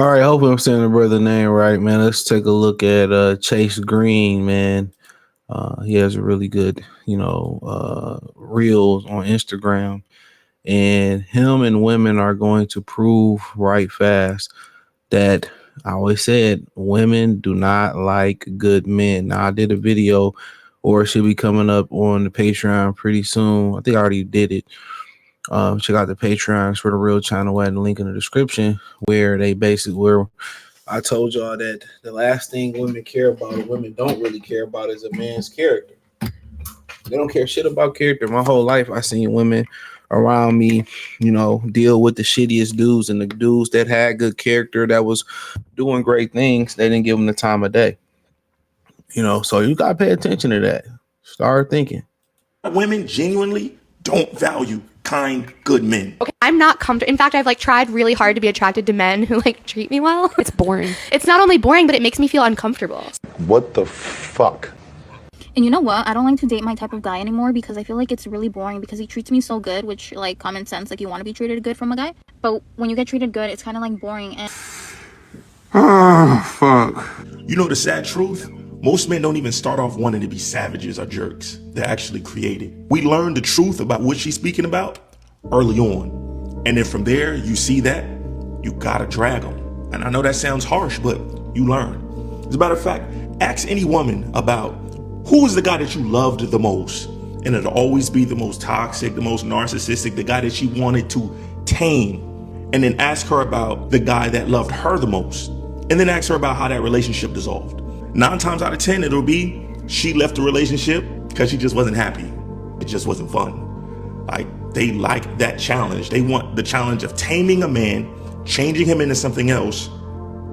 All right, hopefully I'm saying the brother name right, man. Let's take a look at Chase Green, man. He has a really good, reels on Instagram, and him and women are going to prove right fast that I always said women do not like good men. Now I did a video, or it should be coming up on the Patreon pretty soon. I think I already did it. Check out the Patreons for the real channel at the link in the description, where I told y'all that the last thing women care about, or women don't really care about, is a man's character. They don't care shit about character. My whole life, I seen women around me, deal with the shittiest dudes, and the dudes that had good character, that was doing great things, they didn't give them the time of day. So you gotta pay attention to that. Start thinking. Women genuinely don't value kind, good men. Okay, I'm not comfortable. In fact, I've tried really hard to be attracted to men who treat me well. It's boring. It's not only boring, but it makes me feel uncomfortable. What the fuck? And you know what? I don't like to date my type of guy anymore because I feel like it's really boring because he treats me so good, which common sense, you want to be treated good from a guy. But when you get treated good, it's kind of boring and Fuck. You know the sad truth? Most men don't even start off wanting to be savages or jerks. They're actually created. We learn the truth about what she's speaking about early on. And then from there, you see that, you gotta drag them. And I know that sounds harsh, but you learn. As a matter of fact, ask any woman about who was the guy that you loved the most. And it'll always be the most toxic, the most narcissistic, the guy that she wanted to tame. And then ask her about the guy that loved her the most. And then ask her about how that relationship dissolved. 9 times out of 10, it'll be she left the relationship because she just wasn't happy. It just wasn't fun. They like that challenge. They want the challenge of taming a man, changing him into something else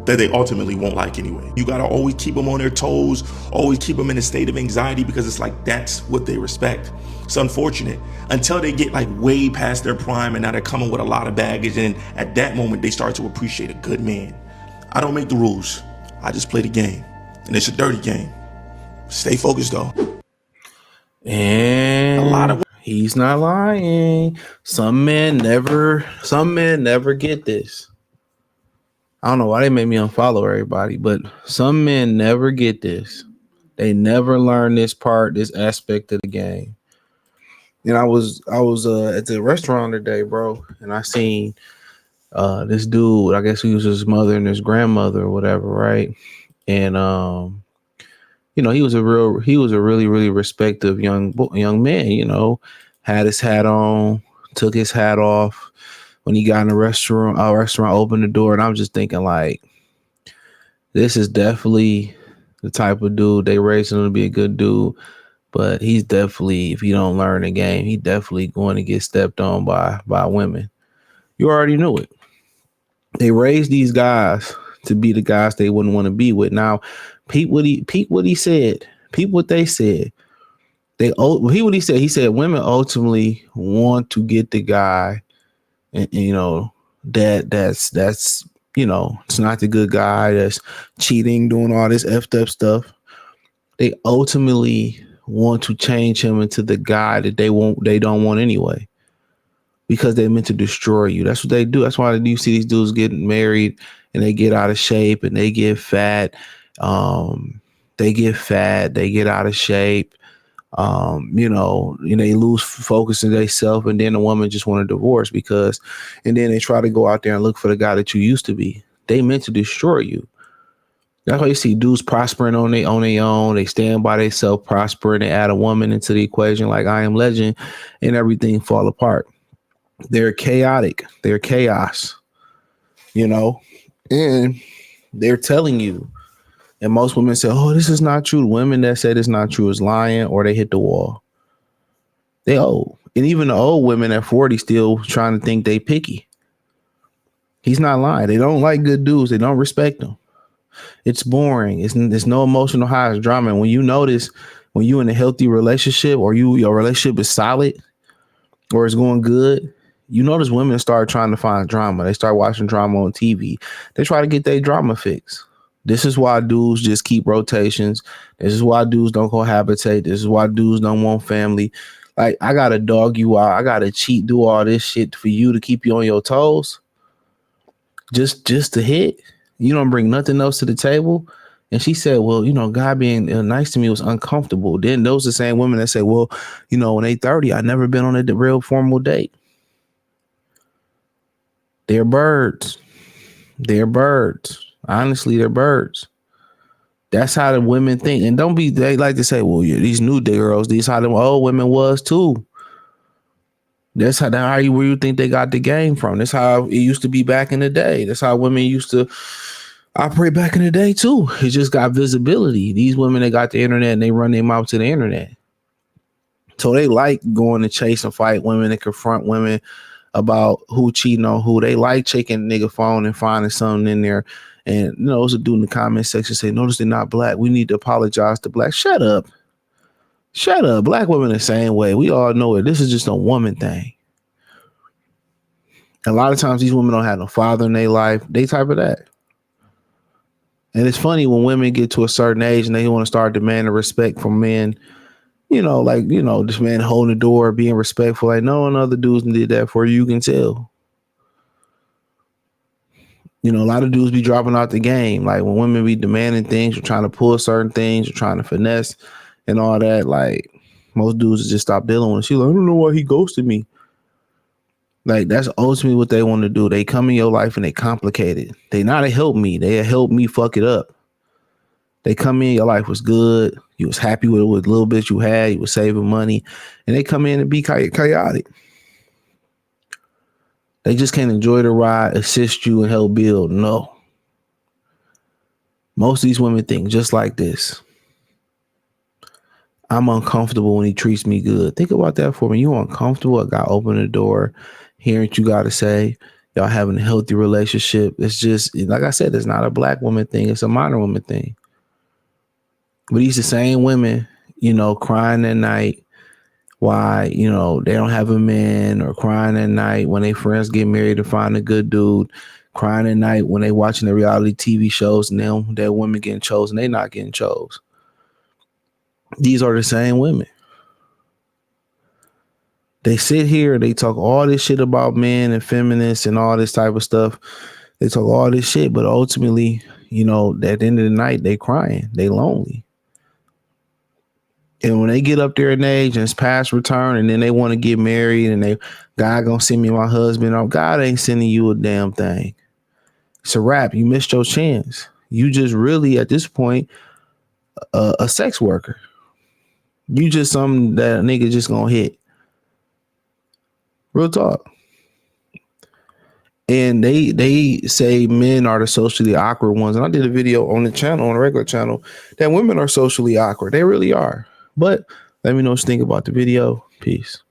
that they ultimately won't like anyway. You gotta always keep them on their toes, always keep them in a state of anxiety because it's that's what they respect. It's unfortunate until they get way past their prime and now they're coming with a lot of baggage, and at that moment they start to appreciate a good man. I don't make the rules. I just play the game. And it's a dirty game. Stay focused though. And he's not lying. Some men never get this. I don't know why they made me unfollow everybody, but some men never get this. They never learn this aspect of the game. And I was at the restaurant today, bro, and I seen this dude. I guess he was his mother and his grandmother or whatever, right? And he was a really, really respected young man. Had his hat on, took his hat off when he got in the restaurant. Opened the door, and I'm just thinking this is definitely the type of dude they raised him to be a good dude. But he's definitely, if he don't learn the game, he definitely going to get stepped on by women. You already knew it. They raised these guys to be the guys they wouldn't want to be with. Now, peep what he said. Peep what they said. What he said. He said women ultimately want to get the guy, and that's it's not the good guy that's cheating, doing all this effed up stuff. They ultimately want to change him into the guy that they don't want anyway, because they're meant to destroy you. That's what they do. That's why you see these dudes getting married and they get out of shape and they get fat. They get out of shape. They lose focus in themselves, and then the woman just want a divorce and then they try to go out there and look for the guy that you used to be. They meant to destroy you. That's why you see dudes prospering on their own. They stand by themselves, prospering. They add a woman into the equation like I Am Legend, and everything fall apart. They're chaotic. They're chaos, and they're telling you. And most women say, oh, this is not true. The women that said it's not true is lying, or they hit the wall. They old. And even the old women at 40 still trying to think they picky. He's not lying. They don't like good dudes. They don't respect them. It's boring. There's no emotional highs, drama. And when you notice, when you're in a healthy relationship, or your relationship is solid, or it's going good, you notice women start trying to find drama. They start watching drama on TV. They try to get their drama fix. This is why dudes just keep rotations. This is why dudes don't cohabitate. This is why dudes don't want family. I got to dog you out. I got to cheat, do all this shit for you to keep you on your toes. Just to hit. You don't bring nothing else to the table. And she said, well, God being nice to me was uncomfortable. Then those are the same women that say, well, when they 30, I never been on a real formal date. They're birds. They're birds. Honestly, they're birds. That's how the women think. And they like to say, well, yeah, these new girls, these how the old women was too. That's how where you think they got the game from. That's how it used to be back in the day. That's how women used to operate back in the day too. It just got visibility. These women, they got the internet and they run their mouth to the internet. So they like going to chase and fight women and confront women about who cheating on who. They like checking nigga phone and finding something in there. And there's a dude in the comment section say, notice they're not black. We need to apologize to black. Shut up. Shut up. Black women the same way. We all know it. This is just a woman thing. A lot of times these women don't have no father in their life. They type of that. And it's funny when women get to a certain age and they want to start demanding respect from men, this man holding the door, being respectful. Like, no one other dudes did that for you. You can tell. A lot of dudes be dropping out the game. Like when women be demanding things or trying to pull certain things or trying to finesse and all that, like most dudes just stop dealing with it. She's like, I don't know why he ghosted me. Like that's ultimately what they want to do. They come in your life and they complicate it. They not to help me. They help me fuck it up. They come in, your life was good. You was happy with a little bit you had. You was saving money. And they come in and be chaotic. They just can't enjoy the ride, assist you, and help build. No. Most of these women think just like this. I'm uncomfortable when he treats me good. Think about that for me. You uncomfortable? A guy open the door, hearing what you got to say. Y'all having a healthy relationship. It's just, like I said, it's not a black woman thing. It's a modern woman thing. But these the same women, crying at night why, they don't have a man, or crying at night when their friends get married and find a good dude, crying at night when they watching the reality TV shows and their women getting chosen, they not getting chose. These are the same women. They sit here, they talk all this shit about men and feminists and all this type of stuff. They talk all this shit, but ultimately, at the end of the night, they crying, they lonely. And when they get up there in age and it's past return and then they want to get married and God gonna send me my husband, God ain't sending you a damn thing. It's a wrap. You missed your chance. You just really, at this point, a sex worker. You just something that a nigga just gonna hit. Real talk. And they say men are the socially awkward ones. And I did a video on the channel, on a regular channel, that women are socially awkward. They really are. But let me know what you think about the video. Peace.